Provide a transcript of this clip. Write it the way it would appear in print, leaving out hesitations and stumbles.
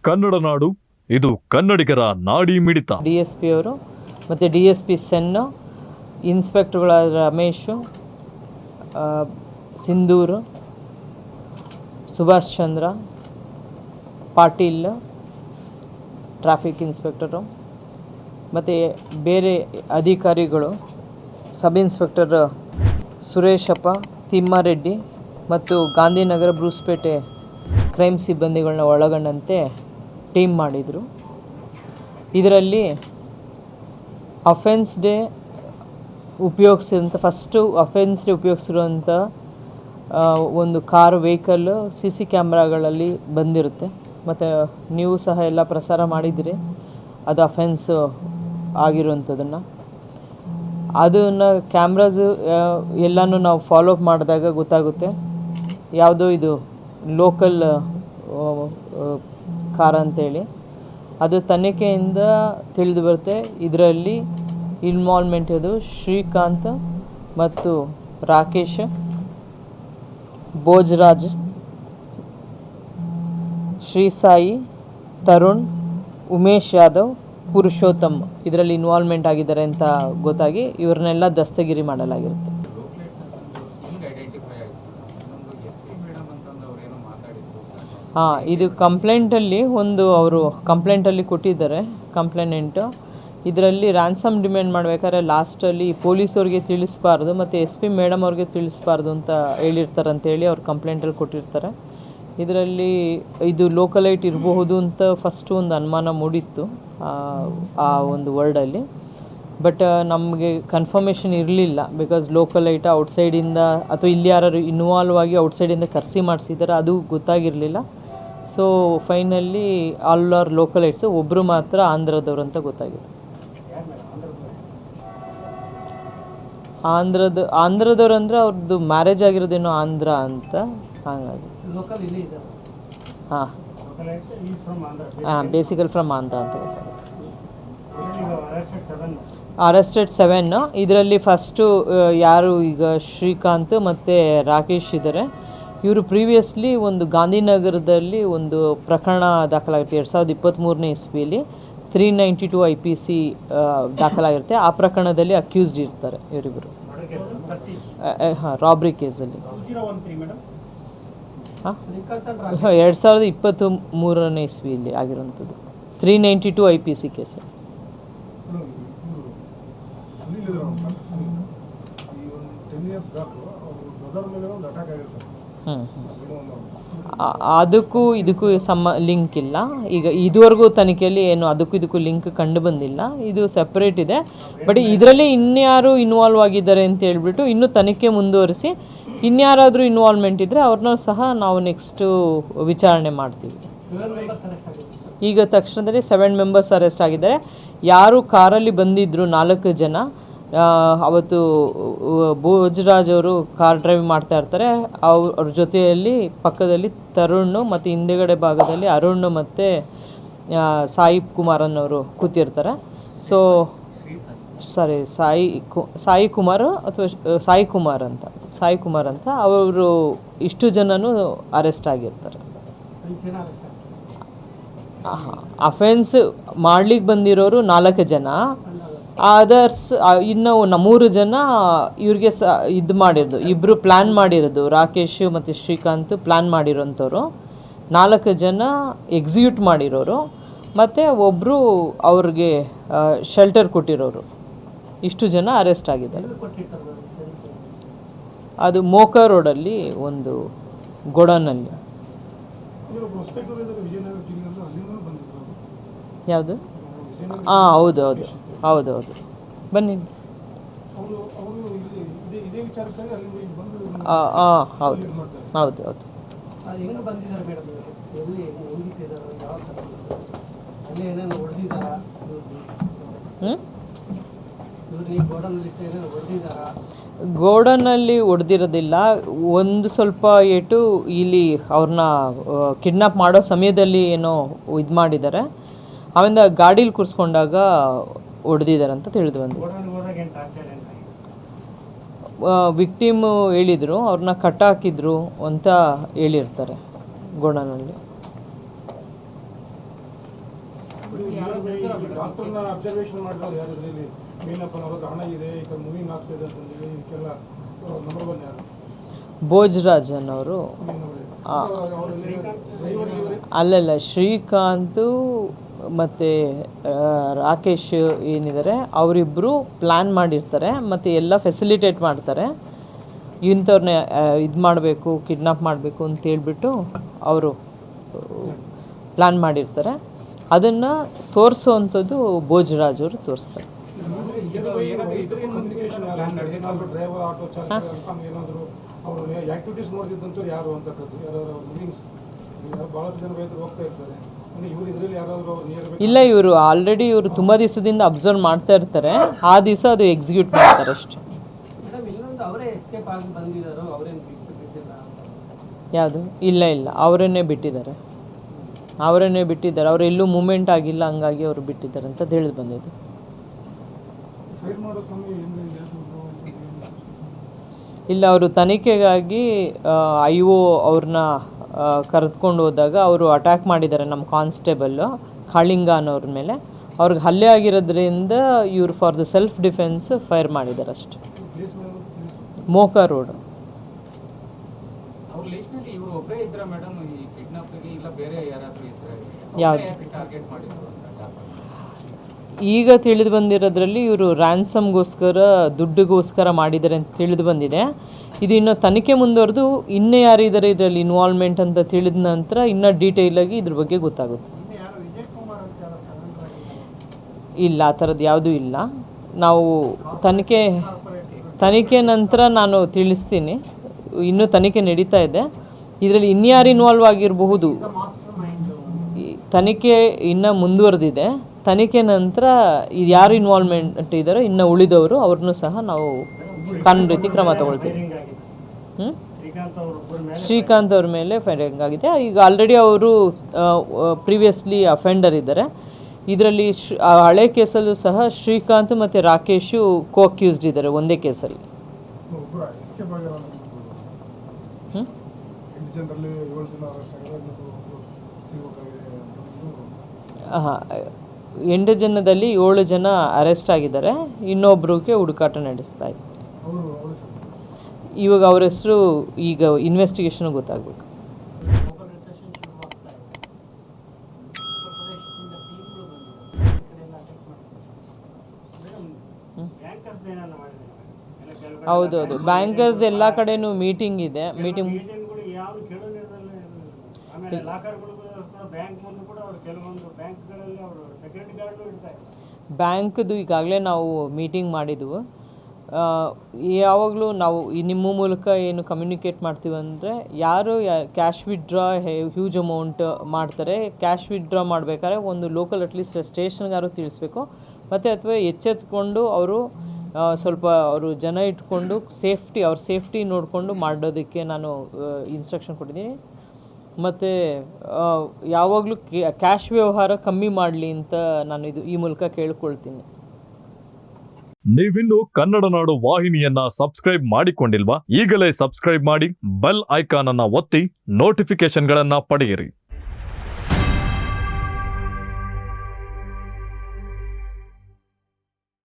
ಕನ್ನಡ ನಾಡು ಇದು ಕನ್ನಡಿಗರ ನಾಡಿ ಮಿಡಿತ. DSP ಅವರು ಮತ್ತು DSP ಸೆನ್ನು, ಇನ್ಸ್ಪೆಕ್ಟರ್ಗಳಾದ Ramesh, Sindoor, Subhash Chandra Patil traffic inspector ಮತ್ತು ಬೇರೆ ಅಧಿಕಾರಿಗಳು, ಸಬ್ ಇನ್ಸ್ಪೆಕ್ಟರ್ ಸುರೇಶಪ್ಪ, ತಿಮ್ಮಾರೆಡ್ಡಿ ಮತ್ತು ಗಾಂಧಿನಗರ ಬ್ರೂಸ್ಪೇಟೆ ಕ್ರೈಮ್ ಸಿಬ್ಬಂದಿಗಳನ್ನ ಒಳಗೊಂಡಂತೆ ಟೀಮ್ ಮಾಡಿದರು. ಇದರಲ್ಲಿ offence day first offence day ಉಪಯೋಗಿಸಿರುವಂಥ ಒಂದು ಕಾರು ವೆಹಿಕಲ್ಲು CC ಕ್ಯಾಮ್ರಾಗಳಲ್ಲಿ ಬಂದಿರುತ್ತೆ. ಮತ್ತು ನೀವು ಸಹ ಎಲ್ಲ ಪ್ರಸಾರ ಮಾಡಿದಿರಿ ಅದು ಅಫೆನ್ಸು ಆಗಿರುವಂಥದ್ದನ್ನು. ಅದನ್ನು ಕ್ಯಾಮ್ರಾಸು ಎಲ್ಲನೂ ನಾವು ಫಾಲೋ ಅಪ್ ಮಾಡಿದಾಗ ಗೊತ್ತಾಗುತ್ತೆ ಯಾವುದೋ ಇದು ಲೋಕಲ್ ಕಾರ್ ಅಂತೇಳಿ. ಅದು ತನಿಖೆಯಿಂದ ತಿಳಿದು ಬರುತ್ತೆ. ಇದರಲ್ಲಿ ಇನ್ವಾಲ್ವ್ಮೆಂಟ್ ಇದು ಶ್ರೀಕಾಂತ್ ಮತ್ತು ರಾಕೇಶ್, ಭೋಜರಾಜ್, ಶ್ರೀ ಸಾಯಿ, ತರುಣ್, ಉಮೇಶ್ ಯಾದವ್, ಪುರುಷೋತ್ತಮ್ ಇದರಲ್ಲಿ ಇನ್ವಾಲ್ವ್ಮೆಂಟ್ ಆಗಿದ್ದಾರೆ ಅಂತ ಗೊತ್ತಾಗಿ ಇವ್ರನ್ನೆಲ್ಲ ದಸ್ತಗಿರಿ ಮಾಡಲಾಗಿರುತ್ತೆ. ಇದು ಕಂಪ್ಲೇಂಟಲ್ಲಿ ಅವರು ಕಂಪ್ಲೇಂಟಲ್ಲಿ ಕೊಟ್ಟಿದ್ದಾರೆ ಕಂಪ್ಲೇಂಟು. ಇದರಲ್ಲಿ ರ್ಯಾನ್ಸಮ್ ಡಿಮ್ಯಾಂಡ್ ಮಾಡಬೇಕಾದ್ರೆ ಲಾಸ್ಟಲ್ಲಿ ಪೊಲೀಸವ್ರಿಗೆ ತಿಳಿಸ್ಬಾರ್ದು ಮತ್ತು SP ಮೇಡಮ್ ಅವ್ರಿಗೆ ತಿಳಿಸ್ಬಾರ್ದು ಅಂತ ಹೇಳಿರ್ತಾರಂತೇಳಿ ಅವ್ರು ಕಂಪ್ಲೇಂಟಲ್ಲಿ ಕೊಟ್ಟಿರ್ತಾರೆ. ಇದರಲ್ಲಿ ಇದು ಲೋಕಲೈಟ್ ಇರಬಹುದು ಅಂತ ಫಸ್ಟು ಒಂದು ಅನುಮಾನ ಮೂಡಿತ್ತು ಆ ಒಂದು ವರ್ಡಲ್ಲಿ. ಬಟ್ ನಮಗೆ ಕನ್ಫರ್ಮೇಷನ್ ಇರಲಿಲ್ಲ, ಬಿಕಾಸ್ ಲೋಕಲೈಟ್ ಔಟ್ಸೈಡಿಂದ ಅಥವಾ ಇಲ್ಲಿ ಯಾರು ಇನ್ವಾಲ್ವ್ ಆಗಿ ಔಟ್ಸೈಡಿಂದ ಕರೆಸಿ ಮಾಡಿಸಿದ್ದಾರೆ ಅದು ಗೊತ್ತಾಗಿರಲಿಲ್ಲ. ಸೊ ಫೈನಲಿ ಆಲ್ ಆರ್ ಲೋಕಲೈಟ್ಸು, ಒಬ್ಬರು ಮಾತ್ರ ಆಂಧ್ರದವರು ಅಂತ ಗೊತ್ತಾಗಿದೆ. ಆಂಧ್ರದವ್ರು ಅಂದರೆ ಅವ್ರದ್ದು ಮ್ಯಾರೇಜ್ ಆಗಿರೋದೇನೋ ಆಂಧ್ರ ಅಂತ, ಹಾಗಾಗಿ ಬೇಸಿಕಲ್ ಫ್ರಮ್ ಆಂಧ್ರ ಅಂತ ಗೊತ್ತಾಗುತ್ತೆ. ಅರೆಸ್ಟೆಡ್ 7. ಇದರಲ್ಲಿ ಫಸ್ಟು ಯಾರು ಈಗ ಶ್ರೀಕಾಂತ್ ಮತ್ತು ರಾಕೇಶ್ ಇದ್ದಾರೆ. ಇವರು ಪ್ರೀವಿಯಸ್ಲಿ ಒಂದು ಗಾಂಧಿನಗರದಲ್ಲಿ ಒಂದು ಪ್ರಕರಣ ದಾಖಲಾಗಿರುತ್ತೆ 2023ನೇ ಇಸ್ವಿಯಲ್ಲಿ 392 IPC ದಾಖಲಾಗಿರುತ್ತೆ. ಆ ಪ್ರಕರಣದಲ್ಲಿ ಅಕ್ಯೂಸ್ಡ್ ಇರ್ತಾರೆ ಇವರಿಬ್ಬರು. ರಾಬ್ರಿ ಕೇಸಲ್ಲಿ 2023ನೇ ಇಸ್ವಿಯಲ್ಲಿ ಆಗಿರುವಂಥದ್ದು 392 IPC ಕೇಸಲ್ಲಿ. ಅದಕ್ಕೂ ಇದಕ್ಕೂ ಲಿಂಕ್ ಇಲ್ಲ. ಈಗ ಇದುವರೆಗೂ ತನಿಖೆಯಲ್ಲಿ ಏನು ಅದಕ್ಕೂ ಇದಕ್ಕೂ ಲಿಂಕ್ ಕಂಡು ಬಂದಿಲ್ಲ. ಇದು ಸೆಪ್ರೇಟ್ ಇದೆ. ಬಟ್ ಇದರಲ್ಲಿ ಇನ್ಯಾರು ಇನ್ವಾಲ್ವ್ ಆಗಿದ್ದಾರೆ ಅಂತ ಹೇಳ್ಬಿಟ್ಟು ಇನ್ನೂ ತನಿಖೆ ಮುಂದುವರಿಸಿ ಇನ್ಯಾರಾದರೂ ಇನ್ವಾಲ್ವ್ಮೆಂಟ್ ಇದ್ದರೆ ಅವ್ರನ್ನೂ ಸಹ ನಾವು ನೆಕ್ಸ್ಟು ವಿಚಾರಣೆ ಮಾಡ್ತೀವಿ. ಈಗ ತಕ್ಷಣದಲ್ಲಿ 7 ಮೆಂಬರ್ಸ್ ಅರೆಸ್ಟ್ ಆಗಿದ್ದಾರೆ. ಯಾರು ಕಾರಲ್ಲಿ ಬಂದಿದ್ದರು 4 ಜನ, ಅವತ್ತು ಭೋಜರಾಜ್ ಅವರು ಕಾರ್ ಡ್ರೈವ್ ಮಾಡ್ತಾ ಇರ್ತಾರೆ. ಅವ್ರ ಜೊತೆಯಲ್ಲಿ ಪಕ್ಕದಲ್ಲಿ ತರುಣ್ ಮತ್ತು ಹಿಂದೆಗಡೆ ಭಾಗದಲ್ಲಿ ಅರುಣ್ ಮತ್ತು ಸಾಯಿ ಕುಮಾರನ್ ಅವರು ಕೂತಿರ್ತಾರೆ. ಸೊ ಸಾಯಿ ಕುಮಾರ್ ಅಂತ ಅವರು ಇಷ್ಟು ಜನನೂ ಅರೆಸ್ಟ್ ಆಗಿರ್ತಾರೆ. ಅಫೆನ್ಸ್ ಮಾಡ್ಲಿಕ್ಕೆ ಬಂದಿರೋರು 4 ಜನ, ಅದರ್ಸ್ ಇನ್ನೂ 3 ಜನ ಇವ್ರಿಗೆ ಇದು ಮಾಡಿರೋದು, ಇಬ್ಬರು ಪ್ಲ್ಯಾನ್ ಮಾಡಿರೋದು, ರಾಕೇಶ್ ಮತ್ತು ಶ್ರೀಕಾಂತ್ ಪ್ಲ್ಯಾನ್ ಮಾಡಿರೋಂಥವ್ರು, 4 ಜನ ಎಕ್ಸಿಕ್ಯೂಟ್ ಮಾಡಿರೋರು ಮತ್ತು ಒಬ್ಬರು ಅವ್ರಿಗೆ ಶೆಲ್ಟರ್ ಕೊಟ್ಟಿರೋರು. ಇಷ್ಟು ಜನ ಅರೆಸ್ಟ್ ಆಗಿದ್ದಾರೆ. ಅದು ಮೋಕಾ ರೋಡಲ್ಲಿ ಒಂದು ಗೋಡನಲ್ಲಿ. ಯಾವುದು? ಹೌದು ಬನ್ನಿ. ಹೌದು ಗೋಡನಲ್ಲಿ ಹೊಡೆದಿರೋದಿಲ್ಲ. ಒಂದು ಸ್ವಲ್ಪ ಏಟು ಇಲ್ಲಿ ಅವ್ರನ್ನ ಕಿಡ್ನಾಪ್ ಮಾಡೋ ಸಮಯದಲ್ಲಿ ಏನೋ ಇದು ಮಾಡಿದ್ದಾರೆ. ಆಮೇಲೆ ಗಾಡೀಲಿ ಕೂರಿಸ್ಕೊಂಡಾಗ ಹೊಡೆದಿದ್ದಾರೆ ಅಂತ ತಿಳಿದು ಬಂದಿದೆ. ವಿಕ್ಟಿಮು ಹೇಳಿದರು, ಅವ್ರನ್ನ ಕಟ್ಟಾಕಿದ್ರು ಅಂತ ಹೇಳಿರ್ತಾರೆ ಗೋಡನಲ್ಲಿ. ಡಾಕ್ಟರ್ನ ಅಬ್ಸರ್ವೇಷನ್ ಮಾಡಿರೋದು ಯಾರು ಇದರಲ್ಲಿ ಮೀನಪ್ಪನವ್ರದ್ದು ಹಣ ಇದೆ ಈಗ ಮೂವಿಂಗ್ ಆಗ್ತಿದೆ ಅಂತಂದೇಳಿ ಇದಕ್ಕೆಲ್ಲ ನಂಬರ್ ಒನ್ ಯಾರು? ಭೋಜರಾಜನ್ ಅವರು ಅಲ್ಲಲ್ಲ, ಶ್ರೀಕಾಂತ್ ಮತ್ತು ರಾಕೇಶ್ ಏನಿದ್ದಾರೆ ಅವರಿಬ್ಬರು ಪ್ಲ್ಯಾನ್ ಮಾಡಿರ್ತಾರೆ ಮತ್ತು ಎಲ್ಲ ಫೆಸಿಲಿಟೇಟ್ ಮಾಡ್ತಾರೆ. ಇಂಥವ್ರನ್ನ ಇದು ಮಾಡಬೇಕು, ಕಿಡ್ನಾಪ್ ಮಾಡಬೇಕು ಅಂತೇಳ್ಬಿಟ್ಟು ಅವರು ಪ್ಲ್ಯಾನ್ ಮಾಡಿರ್ತಾರೆ. ಅದನ್ನು ತೋರಿಸೋವಂಥದ್ದು ಭೋಜರಾಜ್ ಅವರು ತೋರಿಸ್ತಾರೆ. ಇಲ್ಲ, ಇವರು ಆಲ್ರೆಡಿ ಇವರು ತುಂಬ ದಿವಸದಿಂದ ಅಬ್ಸರ್ವ್ ಮಾಡ್ತಾ ಇರ್ತಾರೆ. ಆ ದಿವಸ ಅದು ಎಕ್ಸಿಕ್ಯೂಟ್ ಮಾಡ್ತಾರೆ ಅಷ್ಟೇ. ಯಾವುದು? ಇಲ್ಲ ಇಲ್ಲ, ಅವರನ್ನೇ ಬಿಟ್ಟಿದ್ದಾರೆ. ಅವರೆಲ್ಲೂ ಮೂಮೆಂಟ್ ಆಗಿಲ್ಲ, ಹಂಗಾಗಿ ಅವರು ಬಿಟ್ಟಿದ್ದಾರೆ ಅಂತ ತಿಳಿದು ಬಂದಿದೆ. ಇಲ್ಲ, ಅವರು ತನಿಖೆಗಾಗಿ IO ಅವ್ರನ್ನ ಕರೆದುಕೊಂಡು ಹೋದಾಗ ಅವರು ಅಟ್ಯಾಕ್ ಮಾಡಿದ್ದಾರೆ ನಮ್ಮ ಕಾನ್ಸ್ಟೇಬಲ್ಲು ಕಾಳಿಂಗ ಅನ್ನೋರ ಮೇಲೆ. ಅವ್ರಿಗೆ ಹಲ್ಲೆ ಆಗಿರೋದ್ರಿಂದ ಇವರು for the self defence fire ಮಾಡಿದ್ದಾರೆ ಅಷ್ಟೆ. ಮೋಕಾ ರೋಡ್. ಯಾವುದು? ಈಗ ತಿಳಿದು ಬಂದಿರೋದ್ರಲ್ಲಿ ಇವರು ರ್ಯಾನ್ಸಮ್ಗೋಸ್ಕರ, ದುಡ್ಡಿಗೋಸ್ಕರ ಮಾಡಿದ್ದಾರೆ ಅಂತ ತಿಳಿದು ಬಂದಿದೆ. ಇದು ಇನ್ನೂ ತನಿಖೆ ಮುಂದುವರೆದು ಇನ್ನೂ ಯಾರಿದ್ದಾರೆ ಇದರಲ್ಲಿ ಇನ್ವಾಲ್ವ್ಮೆಂಟ್ ಅಂತ ತಿಳಿದ ನಂತರ ಇನ್ನೂ ಡೀಟೇಲಾಗಿ ಇದ್ರ ಬಗ್ಗೆ ಗೊತ್ತಾಗುತ್ತೆ. ಇಲ್ಲ, ಆ ಥರದ್ದು ಯಾವುದೂ ಇಲ್ಲ. ನಾವು ತನಿಖೆ ನಂತರ ನಾನು ತಿಳಿಸ್ತೀನಿ. ಇನ್ನೂ ತನಿಖೆ ನಡೀತಾ ಇದೆ. ಇದರಲ್ಲಿ ಇನ್ಯಾರು ಇನ್ವಾಲ್ವ್ ಆಗಿರಬಹುದು, ತನಿಖೆ ಇನ್ನೂ ಮುಂದುವರೆದಿದೆ. ತನಿಖೆ ನಂತರ ಇದು ಯಾರು ಇನ್ವಾಲ್ವ್ಮೆಂಟ್ ಇದ್ದಾರೋ ಇನ್ನು ಉಳಿದವರು ಅವ್ರನ್ನೂ ಸಹ ನಾವು ಕಾನೂನು ರೀತಿ ಕ್ರಮ ತಗೊಳ್ತೀವಿ. ಶ್ರೀಕಾಂತ್ ಅವ್ರ ಮೇಲೆ ಫೈರಿಂಗ್ ಆಗಿದೆ. ಈಗ ಆಲ್ರೆಡಿ ಅವರು ಪ್ರೀವಿಯಸ್ಲಿ ಅಫೆಂಡರ್ ಇದ್ದಾರೆ. ಇದರಲ್ಲಿ ಹಳೆ ಕೇಸಲ್ಲೂ ಸಹ ಶ್ರೀಕಾಂತ್ ಮತ್ತು ರಾಕೇಶು ಕೋ-ಅಕ್ಯೂಸ್ಡ್ ಇದ್ದಾರೆ ಒಂದೇ ಕೇಸಲ್ಲಿ. ಹಾಂ, 8 ಜನದಲ್ಲಿ 7 ಜನ ಅರೆಸ್ಟ್ ಆಗಿದ್ದಾರೆ. ಇನ್ನೊಬ್ರಿಗೆ ಹುಡುಕಾಟ ನಡೆಸ್ತಾ ಇದ್ದಾರೆ. ಇವಾಗ ಅವ್ರ ಹೆಸರು ಈಗ ಇನ್ವೆಸ್ಟಿಗೇಷನ್ ಗೊತ್ತಾಗಬೇಕು. ಹೌದೌದು, ಬ್ಯಾಂಕರ್ಸ್ ಎಲ್ಲ ಕಡೆನೂ ಮೀಟಿಂಗ್ ಇದೆ. ಬ್ಯಾಂಕ್ದು ಈಗಾಗಲೇ ನಾವು ಮೀಟಿಂಗ್ ಮಾಡಿದ್ವು. ಯಾವಾಗಲೂ ನಾವು ನಿಮ್ಮ ಮೂಲಕ ಏನು ಕಮ್ಯುನಿಕೇಟ್ ಮಾಡ್ತೀವಿ ಅಂದರೆ, ಯಾರು ಕ್ಯಾಶ್ ವಿತ್ಡ್ರಾ ಹ್ಯೂಜ್ ಅಮೌಂಟ್ ಮಾಡ್ತಾರೆ, ಕ್ಯಾಶ್ ವಿತ್ಡ್ರಾ ಮಾಡಬೇಕಾದ್ರೆ ಒಂದು ಲೋಕಲ್ ಅಟ್ಲೀಸ್ಟ್ ಸ್ಟೇಷನ್ಗಾರು ತಿಳಿಸ್ಬೇಕು. ಮತ್ತು ಅಥವಾ ಎಚ್ಚೆತ್ಕೊಂಡು ಅವರು ಸ್ವಲ್ಪ ಅವರು ಜನ ಇಟ್ಕೊಂಡು ಅವ್ರ ಸೇಫ್ಟಿ ನೋಡಿಕೊಂಡು ಮಾಡೋದಕ್ಕೆ ನಾನು ಇನ್ಸ್ಟ್ರಕ್ಷನ್ ಕೊಟ್ಟಿದ್ದೀನಿ. ಮತ್ತು ಯಾವಾಗಲೂ ಕ್ಯಾಶ್ ವ್ಯವಹಾರ ಕಮ್ಮಿ ಮಾಡಲಿ ಅಂತ ನಾನು ಈ ಮೂಲಕ ಕೇಳ್ಕೊಳ್ತೀನಿ. ನೀವಿನ್ನು ಕನ್ನಡ ನಾಡು ವಾಹಿನಿಯನ್ನ ಸಬ್ಸ್ಕ್ರೈಬ್ ಮಾಡಿಕೊಂಡಿಲ್ವಾ? ಈಗಲೇ ಸಬ್ಸ್ಕ್ರೈಬ್ ಮಾಡಿ, ಬೆಲ್ ಐಕಾನ್ ಅನ್ನ ಒತ್ತಿ ನೋಟಿಫಿಕೇಶನ್ಗಳನ್ನ ಪಡೆಯಿರಿ.